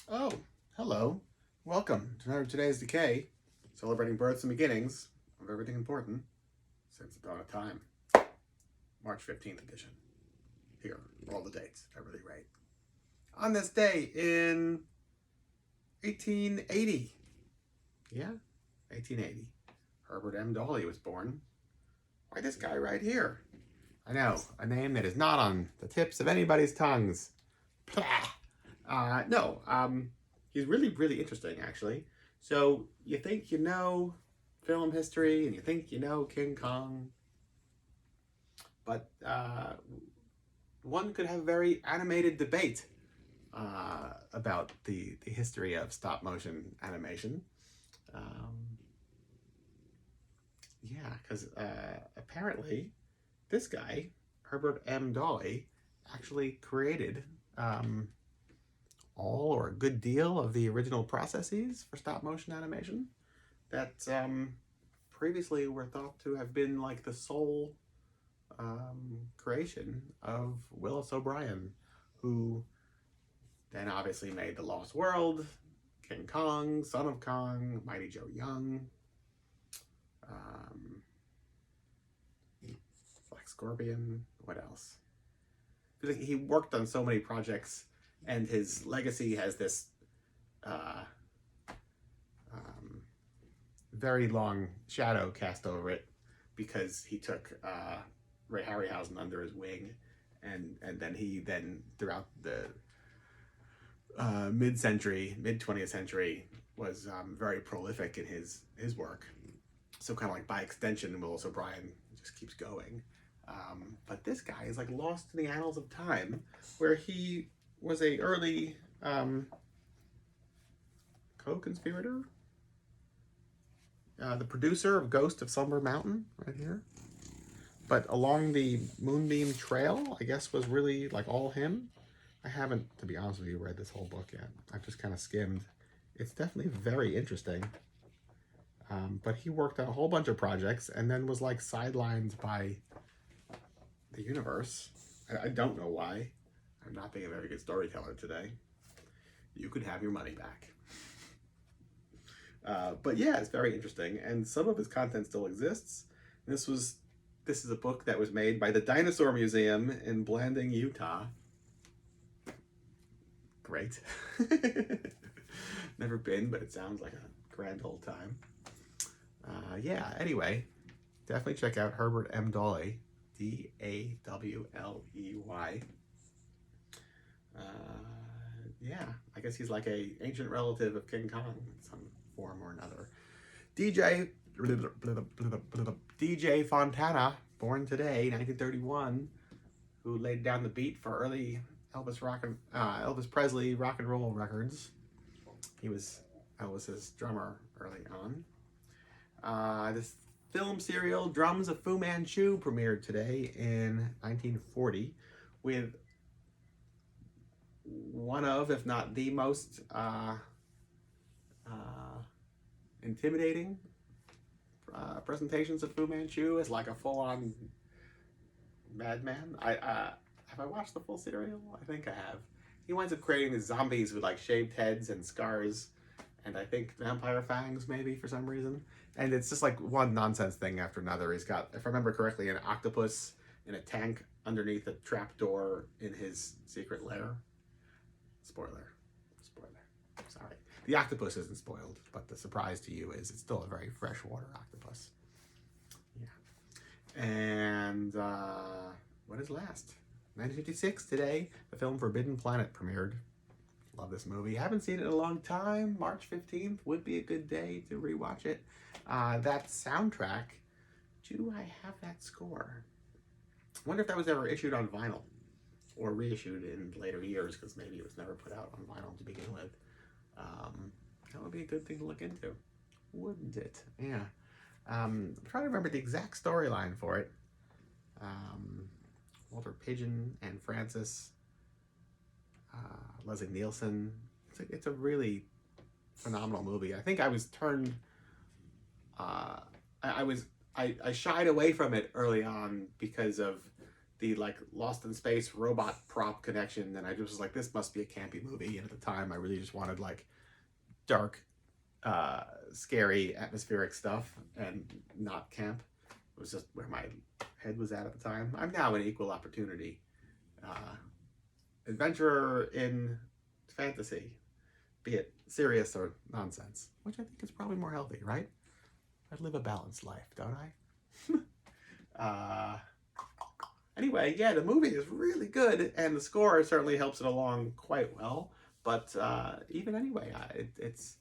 Oh, hello. Welcome to today's Decay, celebrating births and beginnings of everything important since the dawn of time. March 15th edition. Here are all the dates, Everly Ray. On this day in 1880. Yeah, 1880. Herbert M Dolly was born. Why, this guy right here. I know, a name that is not on the tips of anybody's tongues. No, he's really, really interesting, actually. So you think you know film history and you think you know King Kong, but one could have a very animated debate about the history of stop motion animation. Yeah, because apparently this guy, Herbert M. Dolly, actually created all or a good deal of the original processes for stop motion animation that previously were thought to have been like the sole creation of Willis O'Brien, who then obviously made The Lost World, King Kong, Son of Kong, Mighty Joe Young, Black Scorpion. What else? Like he worked on so many projects, and his legacy has this very long shadow cast over it because he took Ray Harryhausen under his wing, and then he throughout the mid 20th century was very prolific in his work. So kind of like by extension, Willis O'Brien just keeps going. But this guy is like lost in the annals of time, where he was a early co-conspirator, the producer of Ghost of Slumber Mountain, right here. But along the Moonbeam Trail, I guess, was really like all him. I haven't, to be honest with you, read this whole book yet. I've just kind of skimmed. It's definitely very interesting. But he worked on a whole bunch of projects and then was like sidelined by the universe. I don't know why. I'm not being a very good storyteller today. You could have your money back. But yeah, it's very interesting, and some of his content still exists. This is a book that was made by the Dinosaur Museum in Blanding, Utah. Great. Never been, but it sounds like a grand old time. Yeah, anyway, definitely check out Herbert M. Dolly, Dawley. Yeah, I guess he's like a ancient relative of King Kong in some form or another. DJ Fontana, born today, 1931, who laid down the beat for early Elvis Presley rock and roll records. He was Elvis's drummer early on. This film serial, Drums of Fu Manchu, premiered today in 1940 with one of, if not the most intimidating presentations of Fu Manchu as like a full-on madman. Have I watched the full serial? I think I have. He winds up creating these zombies with like shaved heads and scars, and I think vampire fangs maybe for some reason. And it's just like one nonsense thing after another. He's got, if I remember correctly, an octopus in a tank underneath a trapdoor in his secret lair. Spoiler. Sorry. The octopus isn't spoiled, but the surprise to you is it's still a very freshwater octopus. Yeah. And what is last? 1956 today, the film Forbidden Planet premiered. Love this movie. Haven't seen it in a long time. March 15th would be a good day to rewatch it. That soundtrack, do I have that score? I wonder if that was ever issued on vinyl or reissued in later years, because maybe it was never put out on vinyl to begin with. That would be a good thing to look into, wouldn't it? Yeah. I'm trying to remember the exact storyline for it. Walter Pidgeon and Francis, Leslie Nielsen. It's a really phenomenal movie. I think I was turned. I shied away from it early on because of the like Lost in Space robot prop connection, and I just was like, this must be a campy movie. And at the time, I really just wanted like dark, scary, atmospheric stuff and not camp. It was just where my head was at the time. I'm now an equal opportunity adventurer in fantasy, be it serious or nonsense, which I think is probably more healthy, right? I live a balanced life, don't I? Anyway, yeah, the movie is really good, and the score certainly helps it along quite well. But even anyway, it's.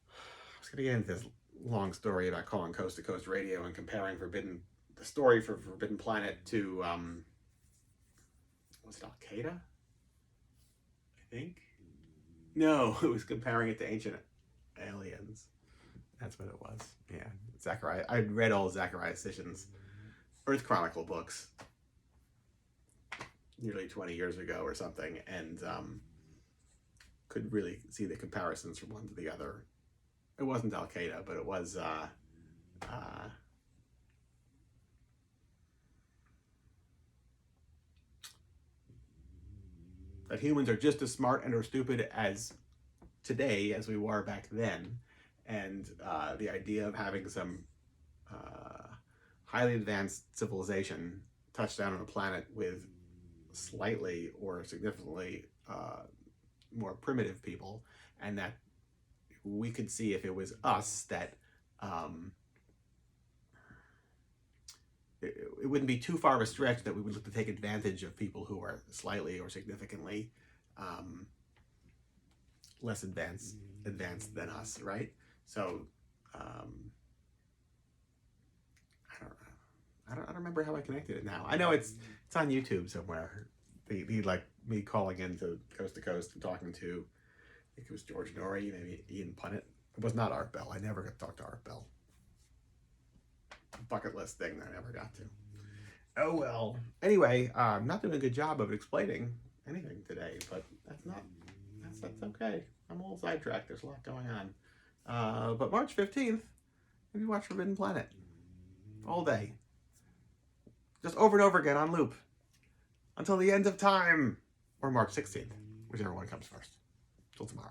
I was going to get into this long story about calling Coast to Coast Radio and comparing the story for Forbidden Planet to was it Al Qaeda? I think. No, it was comparing it to Ancient Aliens. That's what it was. Yeah, Zachariah. I'd read all Zachariah Sitchin's Earth Chronicle books nearly 20 years ago or something, and could really see the comparisons from one to the other. It wasn't Al Qaeda, but it was that humans are just as smart and or stupid as today as we were back then, and the idea of having some highly advanced civilization touch down on a planet with slightly or significantly more primitive people, and that we could see if it was us that it wouldn't be too far of a stretch that we would look to take advantage of people who are slightly or significantly less advanced than us, right? So I don't remember how I connected it now. I know it's on YouTube somewhere. The like me calling into Coast to Coast and talking to, I think it was George Norrie, maybe Ian Punnett. It was not Art Bell. I never got to talk to Art Bell. Bucket list thing that I never got to. Oh well. Anyway, I'm not doing a good job of explaining anything today, but that's okay. I'm a little sidetracked. There's a lot going on. But March 15th, maybe watch Forbidden Planet all day. Just over and over again on loop until the end of time, or March 16th, whichever one comes first. Till tomorrow.